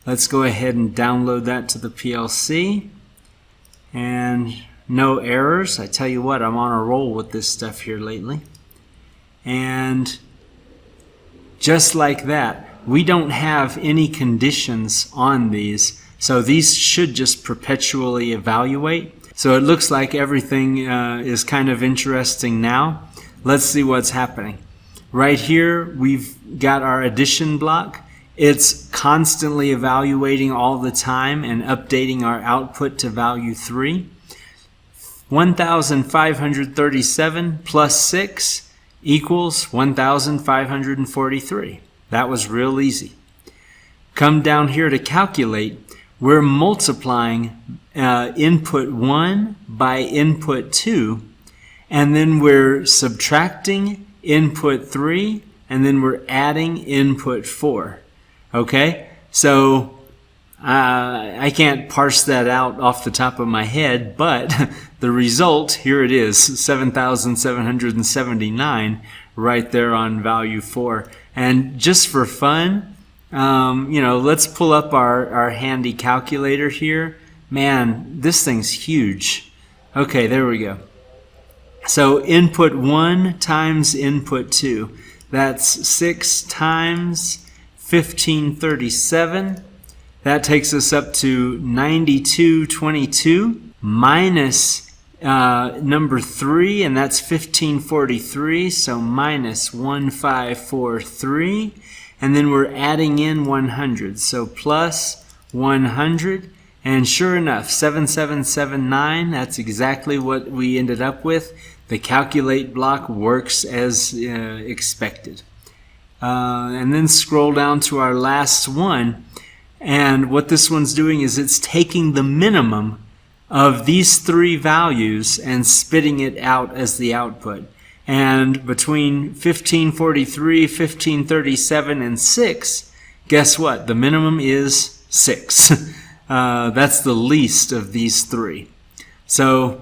Let's go ahead and download that to the PLC. And no errors. I tell you what, I'm on a roll with this stuff here lately. And just like that, we don't have any conditions on these. So these should just perpetually evaluate. So it looks like everything is kind of interesting now. Let's see what's happening. Right here, we've got our addition block. It's constantly evaluating all the time and updating our output to value 3. 1,537 plus 6 equals 1,543. That was real easy. Come down here to calculate. We're multiplying input 1 by input 2, and then we're subtracting input 3, and then we're adding input 4. Okay? So I can't parse that out off the top of my head, but the result, here it is, 7,779 right there on value 4. And just for fun, let's pull up our handy calculator here. Man, this thing's huge. Okay, there we go. So input 1 times input 2. That's 6 times 1537. That takes us up to 9222 minus number 3, and that's 1543, so minus 1543. And then we're adding in 100, so plus 100. And sure enough, 7779, that's exactly what we ended up with. The calculate block works as expected. And then scroll down to our last one. And what this one's doing is it's taking the minimum of these 3 values and spitting it out as the output. And between 1543, 1537, and 6, guess what? The minimum is 6. That's the least of these 3. So